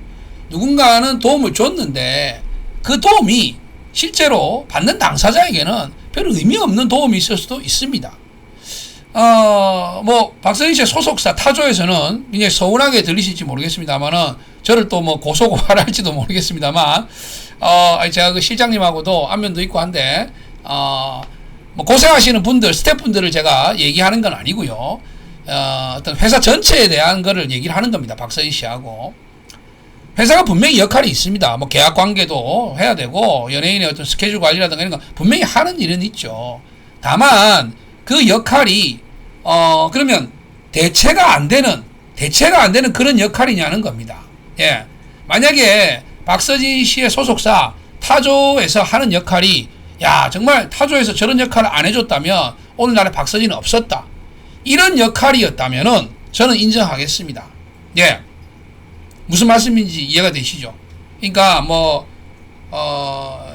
누군가는 도움을 줬는데 그 도움이 실제로 받는 당사자에게는 별 의미 없는 도움이 있을 수도 있습니다. 뭐 박서진 씨의 소속사 타조에서는 굉장히 서운하게 들리실지 모르겠습니다만은, 저를 또 뭐 고소고발할지도 모르겠습니다만, 제가 그 실장님하고도 안면도 있고 한데, 뭐 고생하시는 분들, 스태프분들을 제가 얘기하는 건 아니고요. 어떤 회사 전체에 대한 거를 얘기를 하는 겁니다. 박서진 씨하고. 회사가 분명히 역할이 있습니다. 뭐 계약 관계도 해야 되고, 연예인의 어떤 스케줄 관리라든가 이런 거 분명히 하는 일은 있죠. 다만 그 역할이 그러면 대체가 안 되는 그런 역할이냐는 겁니다. 예. 만약에 박서진 씨의 소속사 타조에서 하는 역할이, 야, 정말 타조에서 저런 역할을 안 해줬다면 오늘날에 박서진은 없었다, 이런 역할이었다면은 저는 인정하겠습니다. 예. 무슨 말씀인지 이해가 되시죠? 그러니까 뭐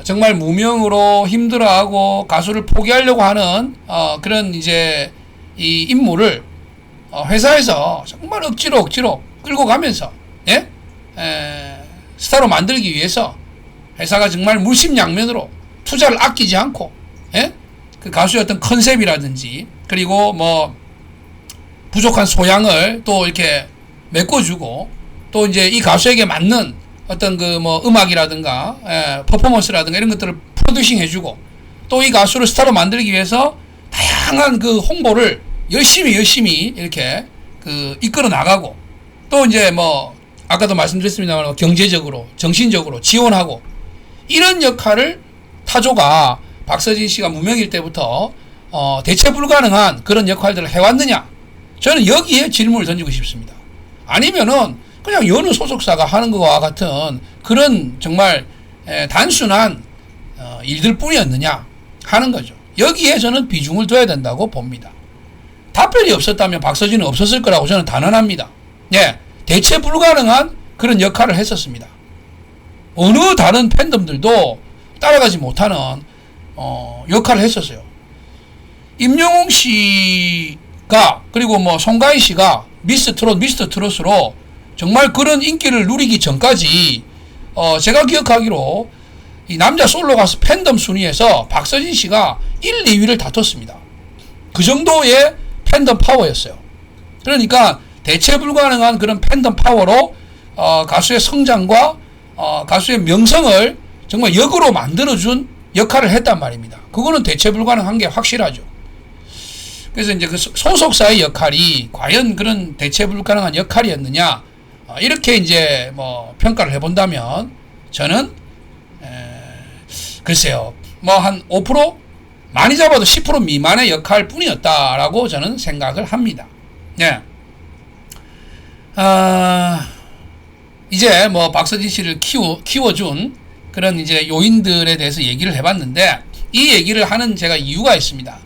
정말 무명으로 힘들어하고 가수를 포기하려고 하는 그런 이제 이 인물을 회사에서 정말 억지로 끌고 가면서, 예? 스타로 만들기 위해서 회사가 정말 물심양면으로 투자를 아끼지 않고, 예? 그 가수의 어떤 컨셉이라든지, 그리고 뭐 부족한 소양을 또 이렇게 메꿔주고, 또 이제 이 가수에게 맞는 어떤 그 뭐 음악이라든가 퍼포먼스라든가 이런 것들을 프로듀싱 해주고, 또 이 가수를 스타로 만들기 위해서 다양한 그 홍보를 열심히 이렇게 이끌어 나가고, 또 이제 뭐 아까도 말씀드렸습니다만 경제적으로, 정신적으로 지원하고, 이런 역할을 타조가 박서진 씨가 무명일 때부터 대체 불가능한 그런 역할들을 해왔느냐, 저는 여기에 질문을 던지고 싶습니다. 아니면은 그냥 여느 소속사가 하는 것과 같은 그런 정말 단순한 일들 뿐이었느냐 하는 거죠. 여기에 저는 비중을 둬야 된다고 봅니다. 답변이 없었다면 박서진은 없었을 거라고 저는 단언합니다. 예, 대체 불가능한 그런 역할을 했었습니다. 어느 다른 팬덤들도 따라가지 못하는 역할을 했었어요. 임영웅 씨가, 그리고 뭐 송가인 씨가 미스터 트롯으로 정말 그런 인기를 누리기 전까지 제가 기억하기로 이 남자 솔로 가수 팬덤 순위에서 박서진 씨가 1, 2위를 다퉜습니다. 그 정도의 팬덤 파워였어요. 그러니까 대체 불가능한 그런 팬덤 파워로 가수의 성장과 가수의 명성을 정말 역으로 만들어준 역할을 했단 말입니다. 그거는 대체 불가능한 게 확실하죠. 그래서 이제 그 소속사의 역할이 과연 그런 대체 불가능한 역할이었느냐, 이렇게 이제 뭐 평가를 해본다면 저는 글쎄요, 뭐 한 5%? 많이 잡아도 10% 미만의 역할 뿐이었다라고 저는 생각을 합니다. 예. 이제 뭐 박서진 씨를 키워준 그런 이제 요인들에 대해서 얘기를 해봤는데, 이 얘기를 하는 제가 이유가 있습니다.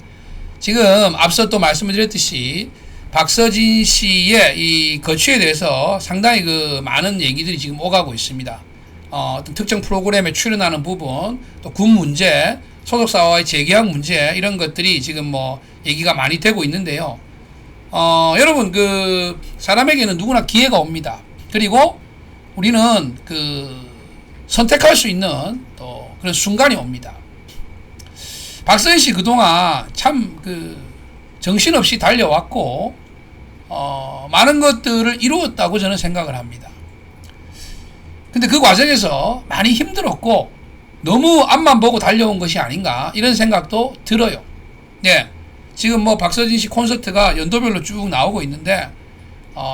지금 앞서 또 말씀을 드렸듯이 박서진 씨의 이 거취에 대해서 상당히 그 많은 얘기들이 지금 오가고 있습니다. 어떤 특정 프로그램에 출연하는 부분, 또 군 문제, 소속사와의 재계약 문제, 이런 것들이 지금 뭐 얘기가 많이 되고 있는데요. 여러분, 그 사람에게는 누구나 기회가 옵니다. 그리고 우리는 선택할 수 있는 또 그런 순간이 옵니다. 박서진 씨 그동안 참 정신없이 달려왔고 많은 것들을 이루었다고 저는 생각을 합니다. 근데 그 과정에서 많이 힘들었고 너무 앞만 보고 달려온 것이 아닌가, 이런 생각도 들어요. 네, 지금 뭐 박서진 씨 콘서트가 연도별로 쭉 나오고 있는데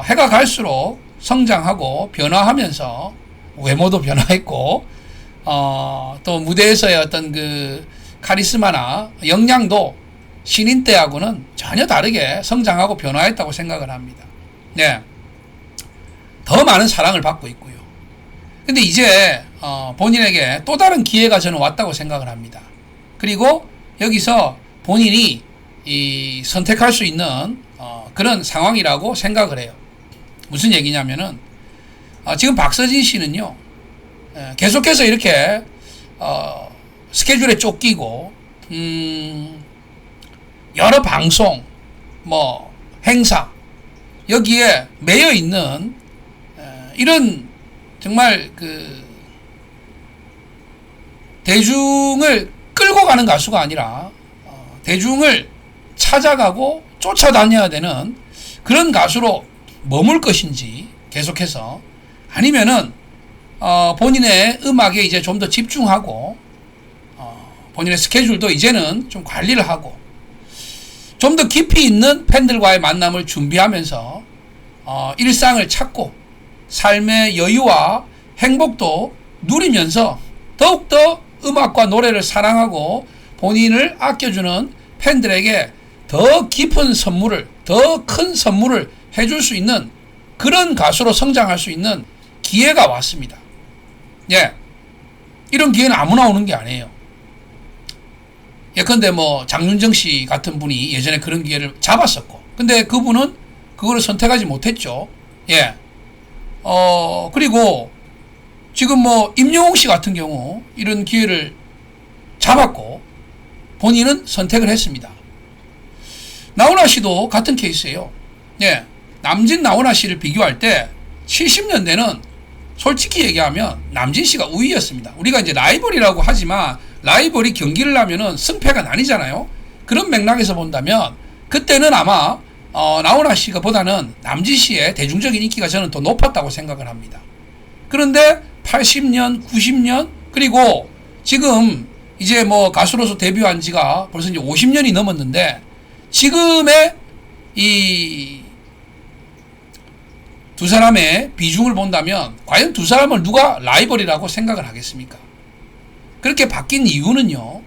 해가 갈수록 성장하고 변화하면서 외모도 변화했고, 또 무대에서의 어떤 그 카리스마나 역량도 신인 때하고는 전혀 다르게 성장하고 변화했다고 생각을 합니다. 네. 더 많은 사랑을 받고 있고요. 근데 이제 본인에게 또 다른 기회가 저는 왔다고 생각을 합니다. 그리고 여기서 본인이 선택할 수 있는 그런 상황이라고 생각을 해요. 무슨 얘기냐면은 지금 박서진 씨는요, 계속해서 이렇게 스케줄에 쫓기고 여러 방송, 뭐 행사 여기에 매여 있는 이런 정말 그 대중을 끌고 가는 가수가 아니라 대중을 찾아가고 쫓아다녀야 되는 그런 가수로 머물 것인지 계속해서, 아니면은 본인의 음악에 이제 좀 더 집중하고 본인의 스케줄도 이제는 좀 관리를 하고 좀 더 깊이 있는 팬들과의 만남을 준비하면서 일상을 찾고 삶의 여유와 행복도 누리면서 더욱더 음악과 노래를 사랑하고 본인을 아껴주는 팬들에게 더 깊은 선물을, 더 큰 선물을 해줄 수 있는 그런 가수로 성장할 수 있는 기회가 왔습니다. 예. 이런 기회는 아무나 오는 게 아니에요. 예컨대 뭐 장윤정 씨 같은 분이 예전에 그런 기회를 잡았었고, 근데 그분은 그거를 선택하지 못했죠. 예. 그리고 지금 뭐 임영웅 씨 같은 경우 이런 기회를 잡았고 본인은 선택을 했습니다. 나훈아 씨도 같은 케이스예요. 예. 남진 나훈아 씨를 비교할 때 70년대는 솔직히 얘기하면 남진 씨가 우위였습니다. 우리가 이제 라이벌이라고 하지만 라이벌이 경기를 하면은 승패가 나뉘잖아요. 그런 맥락에서 본다면 그때는 아마 나훈아 씨가 보다는 남진 씨의 대중적인 인기가 저는 더 높았다고 생각을 합니다. 그런데 80년, 90년, 그리고 지금 이제 뭐 가수로서 데뷔한 지가 벌써 이제 50년이 넘었는데 지금의 이 두 사람의 비중을 본다면 과연 두 사람을 누가 라이벌이라고 생각을 하겠습니까? 그렇게 바뀐 이유는요,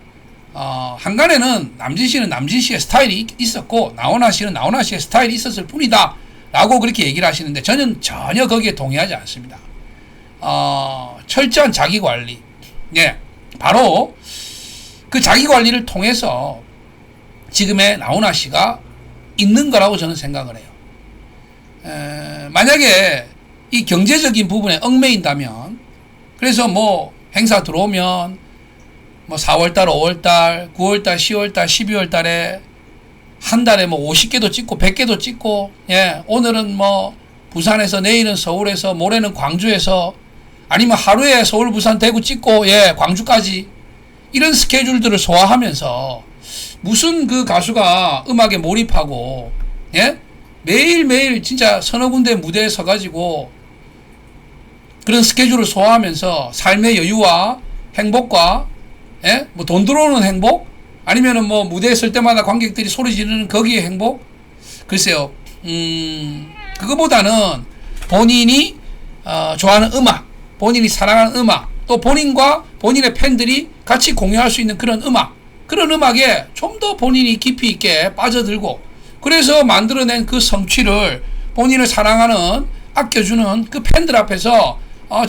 한간에는 남진 씨는 남진 씨의 스타일이 있었고 나훈아 씨는 나훈아 씨의 스타일이 있었을 뿐이다 라고 그렇게 얘기를 하시는데 저는 전혀 거기에 동의하지 않습니다. 철저한 자기관리, 예, 바로 그 자기관리를 통해서 지금의 나훈아 씨가 있는 거라고 저는 생각을 해요. 만약에 이 경제적인 부분에 얽매인다면, 그래서 뭐 행사 들어오면 뭐 4월달, 5월달, 9월달, 10월달, 12월달에 한 달에 뭐 50개도 찍고 100개도 찍고, 예, 오늘은 뭐 부산에서, 내일은 서울에서, 모레는 광주에서, 아니면 하루에 서울, 부산, 대구 찍고, 예, 광주까지 이런 스케줄들을 소화하면서 무슨 그 가수가 음악에 몰입하고, 예, 매일매일 진짜 서너 군데 무대에 서가지고 그런 스케줄을 소화하면서 삶의 여유와 행복과, 예? 뭐 돈 들어오는 행복? 아니면은 뭐 무대에 설 때마다 관객들이 소리 지르는 거기에 행복? 글쎄요, 그거보다는 본인이 좋아하는 음악, 본인이 사랑하는 음악, 또 본인과 본인의 팬들이 같이 공유할 수 있는 그런 음악, 그런 음악에 좀 더 본인이 깊이 있게 빠져들고, 그래서 만들어낸 그 성취를 본인을 사랑하는, 아껴주는 그 팬들 앞에서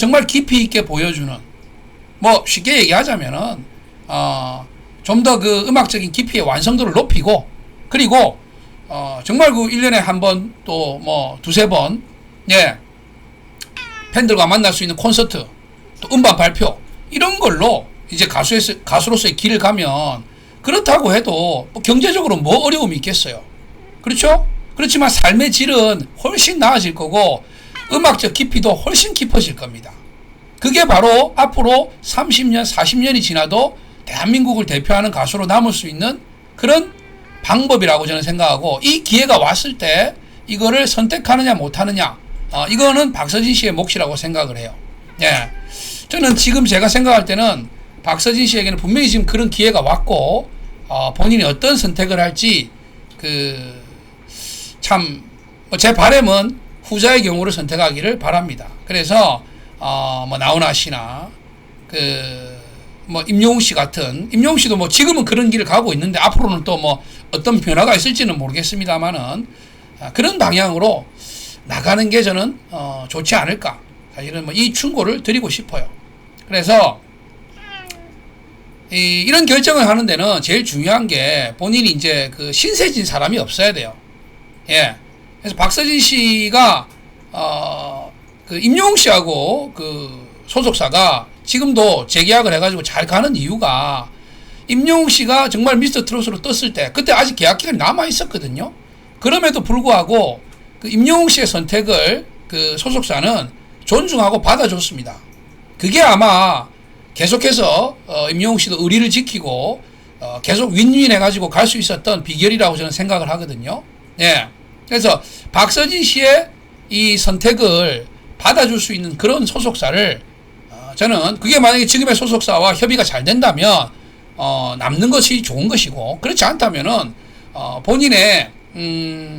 정말 깊이 있게 보여주는, 뭐 쉽게 얘기하자면은 좀 더 그 음악적인 깊이의 완성도를 높이고, 그리고 정말 그 1년에 한 번, 또 뭐 두세 번, 예, 팬들과 만날 수 있는 콘서트, 또 음반 발표, 이런 걸로 이제 가수로서의 길을 가면, 그렇다고 해도 뭐 경제적으로 뭐 어려움이 있겠어요. 그렇죠? 그렇지만 삶의 질은 훨씬 나아질 거고 음악적 깊이도 훨씬 깊어질 겁니다. 그게 바로 앞으로 30년, 40년이 지나도 대한민국을 대표하는 가수로 남을 수 있는 그런 방법이라고 저는 생각하고, 이 기회가 왔을 때 이거를 선택하느냐 못하느냐, 이거는 박서진 씨의 몫이라고 생각을 해요. 예. 저는 지금 제가 생각할 때는 박서진 씨에게는 분명히 지금 그런 기회가 왔고, 본인이 어떤 선택을 할지 참 제 바람은 후자의 경우를 선택하기를 바랍니다. 그래서 뭐 나훈아 씨나 뭐 임영웅 씨 같은, 임영웅 씨도 뭐 지금은 그런 길을 가고 있는데 앞으로는 또 뭐 어떤 변화가 있을지는 모르겠습니다만은 그런 방향으로 나가는 게 저는 좋지 않을까, 사실은 뭐 이 충고를 드리고 싶어요. 그래서 이런 결정을 하는 데는 제일 중요한 게 본인이 이제 그 신세진 사람이 없어야 돼요. 예. 그래서 박서진 씨가 그 임영웅 씨하고 그 소속사가 지금도 재계약을 해가지고 잘 가는 이유가, 임영웅 씨가 정말 미스터 트롯으로 떴을 때 그때 아직 계약 기간이 남아 있었거든요. 그럼에도 불구하고 그 임영웅 씨의 선택을 그 소속사는 존중하고 받아줬습니다. 그게 아마 계속해서 임영웅 씨도 의리를 지키고 계속 윈윈 해가지고 갈 수 있었던 비결이라고 저는 생각을 하거든요. 예. 그래서 박서진 씨의 이 선택을 받아줄 수 있는 그런 소속사를 저는, 그게 만약에 지금의 소속사와 협의가 잘 된다면 남는 것이 좋은 것이고, 그렇지 않다면은 본인의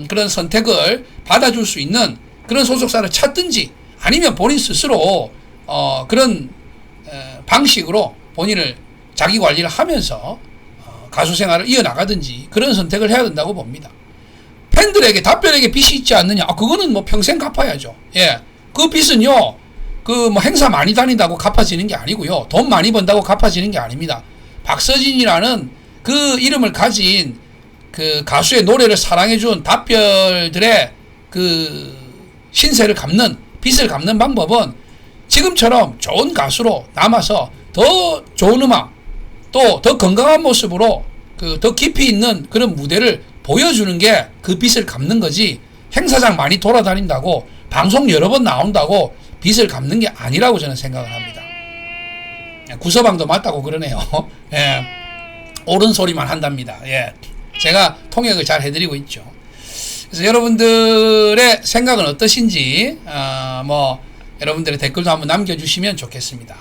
그런 선택을 받아줄 수 있는 그런 소속사를 찾든지, 아니면 본인 스스로 그런 방식으로 본인을 자기 관리를 하면서 가수 생활을 이어나가든지 그런 선택을 해야 된다고 봅니다. 팬들에게 답변에게 빚이 있지 않느냐? 그거는 뭐 평생 갚아야죠. 예. 그 빚은요, 그 뭐 행사 많이 다닌다고 갚아지는 게 아니고요. 돈 많이 번다고 갚아지는 게 아닙니다. 박서진이라는 그 이름을 가진 그 가수의 노래를 사랑해준 답별들의 그 신세를 갚는, 빚을 갚는 방법은 지금처럼 좋은 가수로 남아서 더 좋은 음악, 또 더 건강한 모습으로 그 더 깊이 있는 그런 무대를 보여주는 게 그 빚을 갚는 거지, 행사장 많이 돌아다닌다고 방송 여러 번 나온다고 빚을 갚는 게 아니라고 저는 생각을 합니다. 구서방도 맞다고 그러네요. 예. 옳은 소리만 한답니다. 예. 제가 통역을 잘 해드리고 있죠. 그래서 여러분들의 생각은 어떠신지 뭐 여러분들의 댓글도 한번 남겨주시면 좋겠습니다.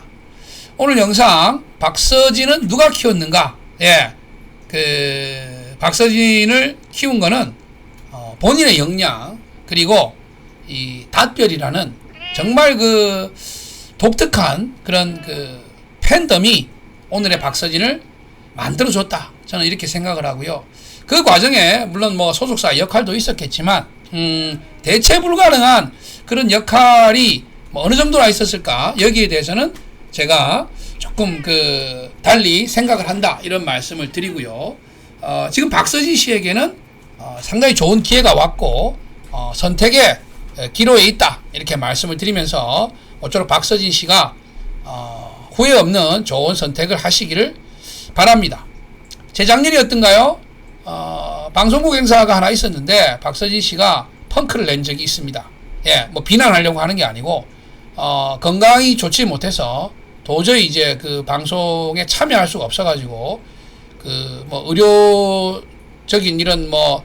오늘 영상 박서진은 누가 키웠는가? 예. 그 박서진을 키운 거는 본인의 역량, 그리고 이 닷별이라는 정말 그 독특한 그런 그 팬덤이 오늘의 박서진을 만들어줬다, 저는 이렇게 생각을 하고요. 그 과정에 물론 뭐 소속사 역할도 있었겠지만 대체 불가능한 그런 역할이 뭐 어느 정도나 있었을까, 여기에 대해서는 제가 조금 그 달리 생각을 한다, 이런 말씀을 드리고요. 지금 박서진 씨에게는 상당히 좋은 기회가 왔고 선택의 기로에 있다, 이렇게 말씀을 드리면서 모쪼록 박서진 씨가 후회 없는 좋은 선택을 하시기를 바랍니다. 재작년이었던가요? 방송국 행사가 하나 있었는데 박서진 씨가 펑크를 낸 적이 있습니다. 예, 뭐 비난하려고 하는 게 아니고 건강이 좋지 못해서 도저히 이제 그 방송에 참여할 수가 없어가지고 그 뭐 의료적인 이런 뭐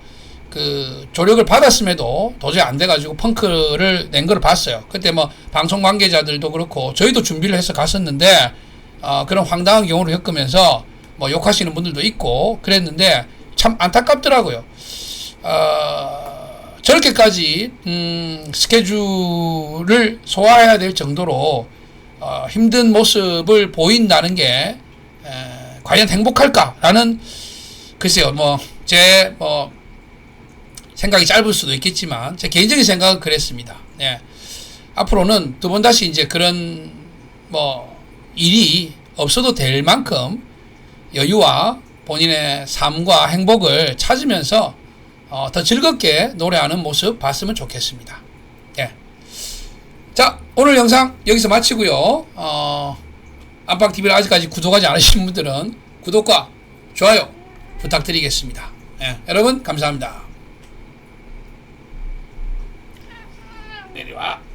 그 조력을 받았음에도 도저히 안 돼가지고 펑크를 낸 걸 봤어요. 그때 뭐 방송 관계자들도 그렇고 저희도 준비를 해서 갔었는데 그런 황당한 경우를 겪으면서 뭐 욕하시는 분들도 있고 그랬는데 참 안타깝더라고요. 저렇게까지 스케줄을 소화해야 될 정도로 힘든 모습을 보인다는 게 과연 행복할까라는, 글쎄요, 뭐 제 뭐 생각이 짧을 수도 있겠지만 제 개인적인 생각은 그랬습니다. 예. 앞으로는 두 번 다시 이제 그런 뭐 일이 없어도 될 만큼 여유와 본인의 삶과 행복을 찾으면서 더 즐겁게 노래하는 모습 봤으면 좋겠습니다. 예. 자, 오늘 영상 여기서 마치고요. 안방TV를 아직까지 구독하지 않으신 분들은 구독과 좋아요 부탁드리겠습니다. 예. 여러분 감사합니다. 내려와.